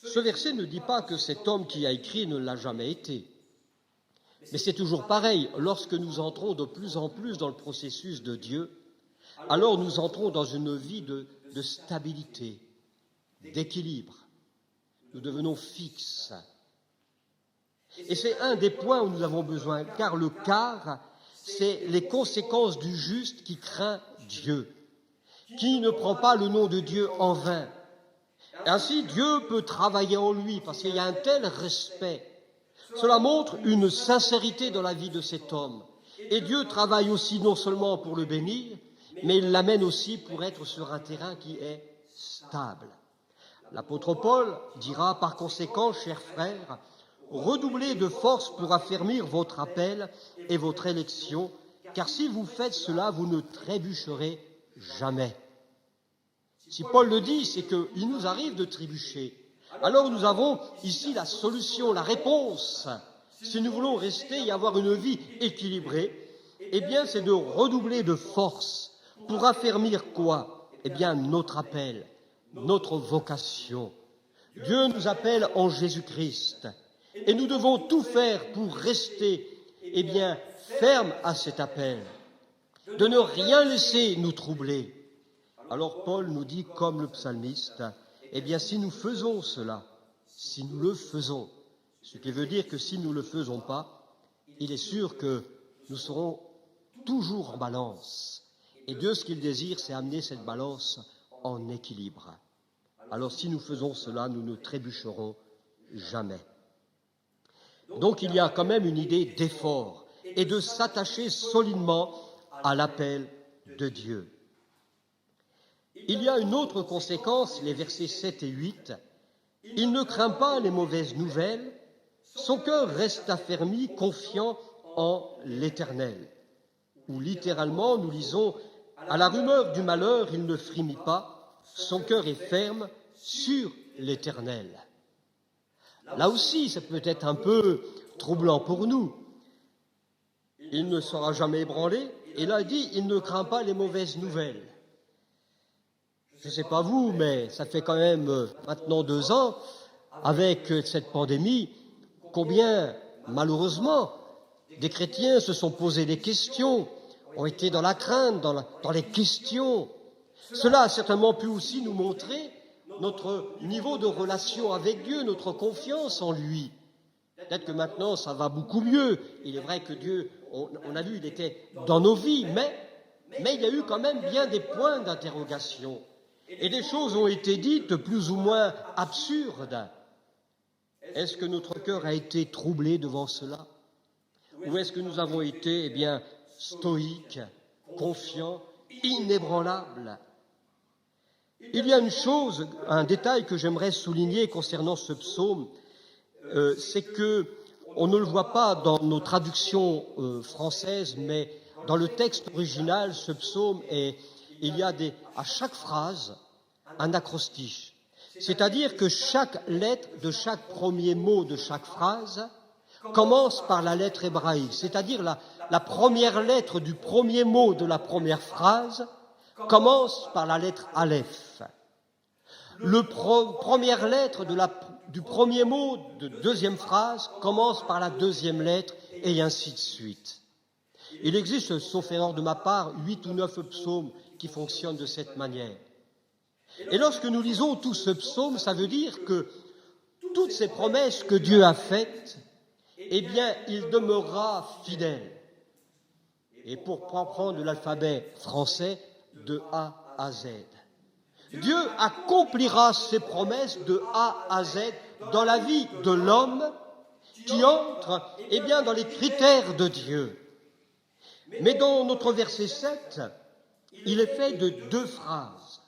Ce verset ne dit pas que cet homme qui a écrit ne l'a jamais été. Mais c'est toujours pareil, lorsque nous entrons de plus en plus dans le processus de Dieu, alors nous entrons dans une vie de stabilité, d'équilibre. Nous devenons fixes. Et c'est un des points où nous avons besoin, car le car, c'est les conséquences du juste qui craint Dieu, qui ne prend pas le nom de Dieu en vain. Ainsi, Dieu peut travailler en lui, parce qu'il y a un tel respect. Cela montre une sincérité dans la vie de cet homme. Et Dieu travaille aussi non seulement pour le bénir, mais il l'amène aussi pour être sur un terrain qui est stable. L'apôtre Paul dira par conséquent, chers frères, redoublez de force pour affermir votre appel et votre élection, car si vous faites cela, vous ne trébucherez jamais. Si Paul le dit, c'est qu'il nous arrive de trébucher. Alors nous avons ici la solution, la réponse. Si nous voulons rester et avoir une vie équilibrée, eh bien c'est de redoubler de force pour affermir quoi ? Eh bien notre appel, notre vocation. Dieu nous appelle en Jésus-Christ et nous devons tout faire pour rester, eh bien, fermes à cet appel, de ne rien laisser nous troubler. Alors Paul nous dit, comme le psalmiste, eh bien, si nous faisons cela, si nous le faisons, ce qui veut dire que si nous ne le faisons pas, il est sûr que nous serons toujours en balance. Et Dieu, ce qu'il désire, c'est amener cette balance en équilibre. Alors, si nous faisons cela, nous ne trébucherons jamais. Donc, il y a quand même une idée d'effort et de s'attacher solidement à l'appel de Dieu. Il y a une autre conséquence, les versets 7 et 8. Il ne craint pas les mauvaises nouvelles, son cœur reste affermi, confiant en l'Éternel. Ou littéralement, nous lisons, à la rumeur du malheur, il ne frémit pas, son cœur est ferme sur l'Éternel. Là aussi, ça peut être un peu troublant pour nous. Il ne sera jamais ébranlé, et là, il dit, il ne craint pas les mauvaises nouvelles. Je ne sais pas vous, mais ça fait quand même maintenant 2 ans, avec cette pandémie, combien, malheureusement, des chrétiens se sont posés des questions, ont été dans la crainte, dans les questions. Cela a certainement pu aussi nous montrer notre niveau de relation avec Dieu, notre confiance en lui. Peut-être que maintenant, ça va beaucoup mieux. Il est vrai que Dieu, on a vu, il était dans nos vies, mais il y a eu quand même bien des points d'interrogation. Et des choses ont été dites plus ou moins absurdes. Est-ce que notre cœur a été troublé devant cela? Ou est-ce que nous avons été, stoïques, confiants, inébranlables? Il y a une chose, un détail que j'aimerais souligner concernant ce psaume, c'est que on ne le voit pas dans nos traductions françaises, mais dans le texte original, ce psaume il y a à chaque phrase un acrostiche. C'est-à-dire que chaque lettre de chaque premier mot de chaque phrase commence par la lettre hébraïque. C'est-à-dire la première lettre du premier mot de la première phrase commence par la lettre Aleph. Première lettre du premier mot de deuxième phrase commence par la deuxième lettre et ainsi de suite. Il existe, sauf erreur de ma part, 8 ou 9 psaumes qui fonctionnent de cette manière. Et lorsque nous lisons tout ce psaume, ça veut dire que toutes ces promesses que Dieu a faites, il demeurera fidèle. Et pour prendre l'alphabet français, de A à Z. Dieu accomplira ses promesses de A à Z dans la vie de l'homme qui entre, dans les critères de Dieu. Mais dans notre verset 7, il est fait de 2 phrases.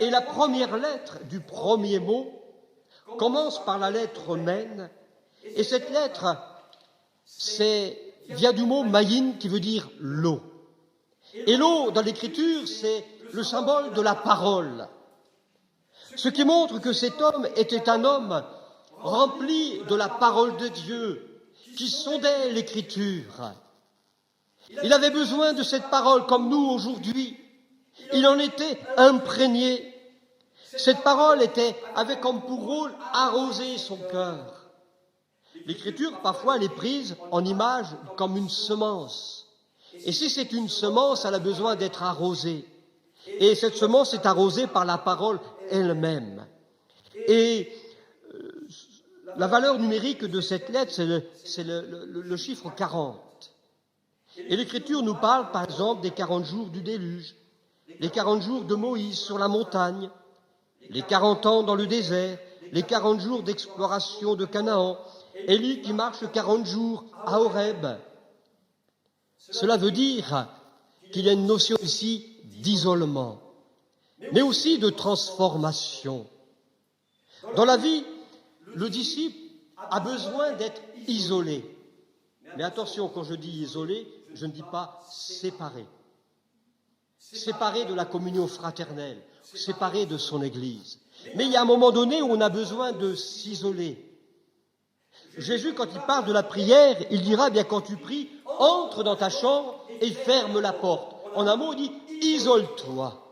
Et la première lettre du premier mot commence par la lettre Mène. Et cette lettre, vient du mot Maïn qui veut dire l'eau. Et l'eau, dans l'écriture, c'est le symbole de la parole. Ce qui montre que cet homme était un homme rempli de la parole de Dieu, qui sondait l'Écriture. Il avait besoin de cette parole comme nous aujourd'hui. Il en était imprégné. Cette parole avait comme pour rôle arroser son cœur. L'Écriture, parfois, elle est prise en image comme une semence. Et si c'est une semence, elle a besoin d'être arrosée. Et cette semence est arrosée par la parole elle-même. Et la valeur numérique de cette lettre, c'est le chiffre 40. Et l'Écriture nous parle, par exemple, des 40 jours du déluge, les 40 jours de Moïse sur la montagne, les 40 ans dans le désert, les 40 jours d'exploration de Canaan, Élie qui marche 40 jours à Horeb. Cela veut dire qu'il y a une notion ici d'isolement, mais aussi de transformation. Dans la vie, le disciple a besoin d'être isolé. Mais attention, quand je dis isolé, je ne dis pas séparé. Séparé de la communion fraternelle, séparé de son Église. Mais il y a un moment donné où on a besoin de s'isoler. Jésus, quand il parle de la prière, il dira, bien quand tu pries, entre dans ta chambre et ferme la porte. En un mot, il dit, isole-toi.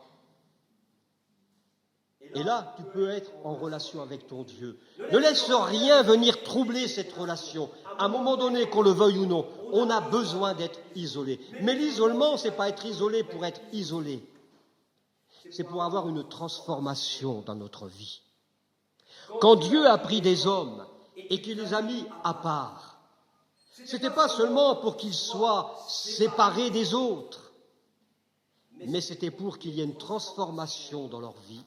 Et là, tu peux être en relation avec ton Dieu. Ne laisse rien venir troubler cette relation. À un moment donné, qu'on le veuille ou non, on a besoin d'être isolé. Mais l'isolement, c'est pas être isolé pour être isolé. C'est pour avoir une transformation dans notre vie. Quand Dieu a pris des hommes et qu'il les a mis à part, c'était pas seulement pour qu'ils soient séparés des autres, mais c'était pour qu'il y ait une transformation dans leur vie,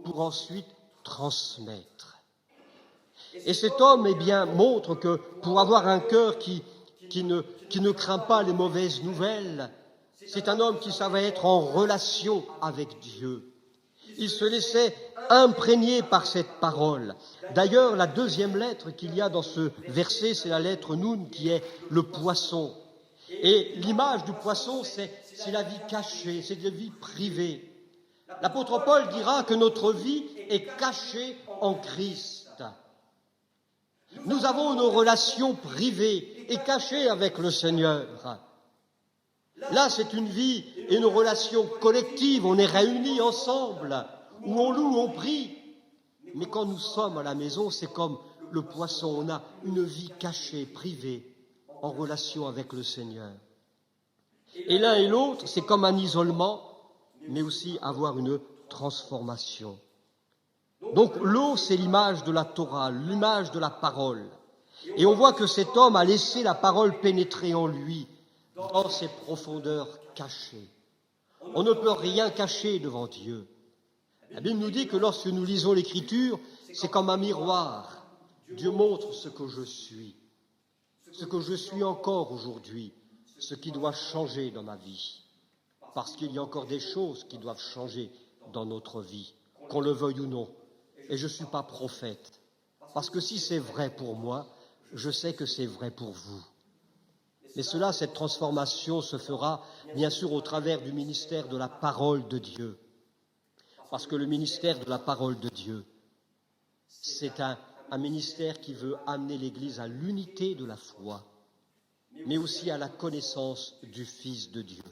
pour ensuite transmettre. Et cet homme, montre que pour avoir un cœur qui ne craint pas les mauvaises nouvelles, c'est un homme qui savait être en relation avec Dieu. Il se laissait imprégner par cette parole. D'ailleurs, la deuxième lettre qu'il y a dans ce verset, c'est la lettre Noun, qui est le poisson. Et l'image du poisson, c'est la vie cachée, c'est la vie privée. L'apôtre Paul dira que notre vie est cachée en Christ. Nous avons une relation privée et cachée avec le Seigneur. Là, c'est une vie et une relation collective. On est réunis ensemble, où on loue, on prie. Mais quand nous sommes à la maison, c'est comme le poisson. On a une vie cachée, privée, en relation avec le Seigneur. Et l'un et l'autre, c'est comme un isolement, mais aussi avoir une transformation. Donc l'eau, c'est l'image de la Torah, l'image de la parole. Et on voit que cet homme a laissé la parole pénétrer en lui, dans ses profondeurs cachées. On ne peut rien cacher devant Dieu. La Bible nous dit que lorsque nous lisons l'Écriture, c'est comme un miroir. Dieu montre ce que je suis encore aujourd'hui, ce qui doit changer dans ma vie. Parce qu'il y a encore des choses qui doivent changer dans notre vie, qu'on le veuille ou non. Et je ne suis pas prophète, parce que si c'est vrai pour moi, je sais que c'est vrai pour vous. Mais cette transformation se fera bien sûr au travers du ministère de la parole de Dieu. Parce que le ministère de la parole de Dieu, c'est un ministère qui veut amener l'Église à l'unité de la foi, mais aussi à la connaissance du Fils de Dieu.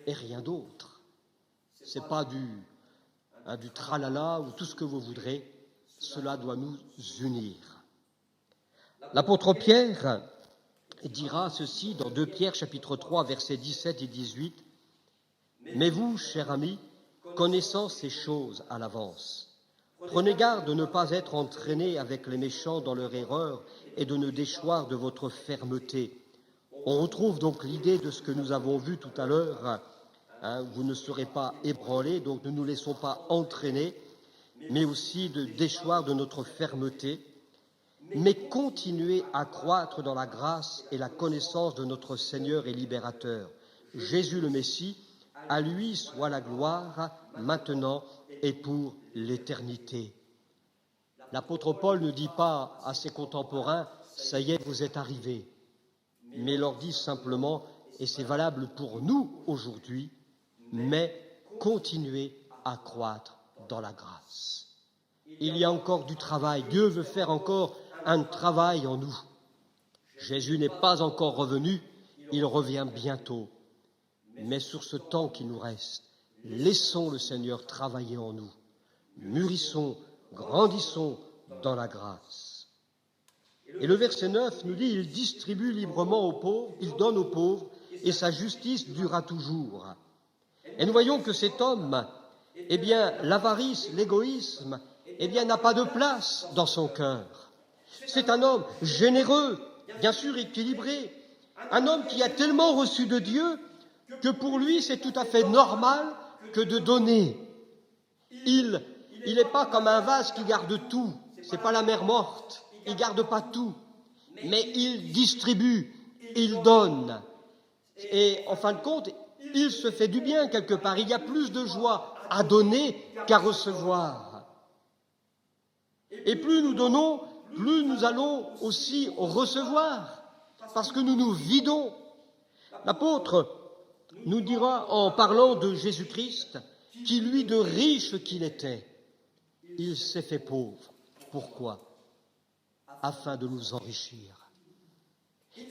Et rien d'autre. Ce n'est pas du tralala ou tout ce que vous voudrez. Cela doit nous unir. L'apôtre Pierre dira ceci dans 2 Pierre chapitre 3 versets 17 et 18. « Mais vous, chers amis, connaissant ces choses à l'avance, prenez garde de ne pas être entraînés avec les méchants dans leur erreur et de ne déchoir de votre fermeté. » On retrouve donc l'idée de ce que nous avons vu tout à l'heure. Vous ne serez pas ébranlés, donc ne nous laissons pas entraîner, mais aussi de déchoir de notre fermeté, mais continuez à croître dans la grâce et la connaissance de notre Seigneur et Libérateur, Jésus le Messie. À lui soit la gloire, maintenant et pour l'éternité. L'apôtre Paul ne dit pas à ses contemporains « ça y est, vous êtes arrivés », mais leur dit simplement, et c'est valable pour nous aujourd'hui, mais continuez à croître dans la grâce. Il y a encore du travail. Dieu veut faire encore un travail en nous. Jésus n'est pas encore revenu, il revient bientôt. Mais sur ce temps qui nous reste, laissons le Seigneur travailler en nous. Mûrissons, grandissons dans la grâce. Et le verset 9 nous dit, il distribue librement aux pauvres, il donne aux pauvres, et sa justice durera toujours. Et nous voyons que cet homme, eh bien, l'avarice, l'égoïsme, eh bien, n'a pas de place dans son cœur. C'est un homme généreux, bien sûr équilibré, un homme qui a tellement reçu de Dieu que pour lui, c'est tout à fait normal que de donner. Il n'est pas comme un vase qui garde tout, c'est pas la mer morte, il garde pas tout, mais il distribue, il donne. Et en fin de compte, il se fait du bien quelque part. Il y a plus de joie à donner qu'à recevoir. Et plus nous donnons, plus nous allons aussi recevoir, parce que nous nous vidons. L'apôtre nous dira, en parlant de Jésus-Christ, qui lui, de riche qu'il était, il s'est fait pauvre. Pourquoi ? Afin de nous enrichir.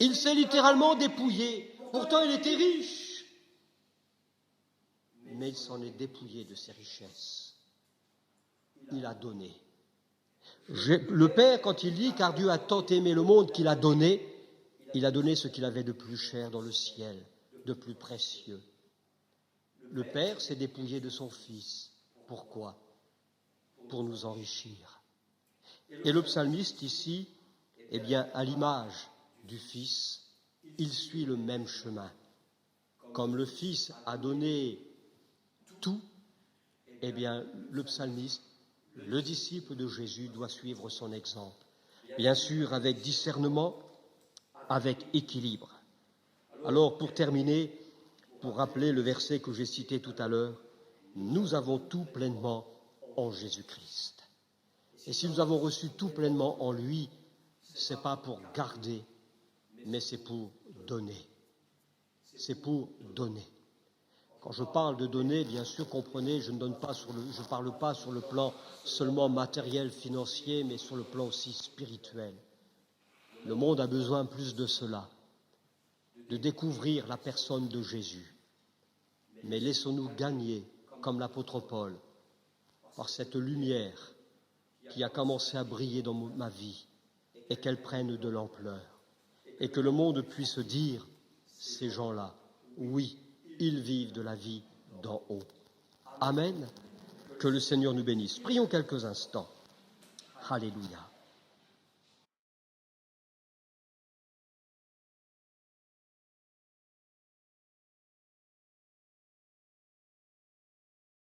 Il s'est littéralement dépouillé. Pourtant, il était riche. Mais il s'en est dépouillé de ses richesses. Il a donné. Le Père, quand il dit « Car Dieu a tant aimé le monde qu'il a donné », il a donné ce qu'il avait de plus cher dans le ciel, de plus précieux. Le Père s'est dépouillé de son Fils. Pourquoi ? Pour nous enrichir. Et le psalmiste ici, eh bien, à l'image du Fils, il suit le même chemin. Comme le Fils a donné tout, eh bien, le psalmiste, le disciple de Jésus, doit suivre son exemple. Bien sûr, avec discernement, avec équilibre. Alors, pour terminer, pour rappeler le verset que j'ai cité tout à l'heure, nous avons tout pleinement en Jésus-Christ. Et si nous avons reçu tout pleinement en lui, ce n'est pas pour garder, mais c'est pour donner. C'est pour donner. Quand je parle de donner, bien sûr, comprenez, je ne parle pas sur le plan seulement matériel, financier, mais sur le plan aussi spirituel. Le monde a besoin plus de cela, de découvrir la personne de Jésus. Mais laissons-nous gagner, comme l'apôtre Paul, par cette lumière qui a commencé à briller dans ma vie et qu'elle prenne de l'ampleur. Et que le monde puisse dire, ces gens-là, oui, ils vivent de la vie d'en haut. Amen. Que le Seigneur nous bénisse. Prions quelques instants. Alléluia.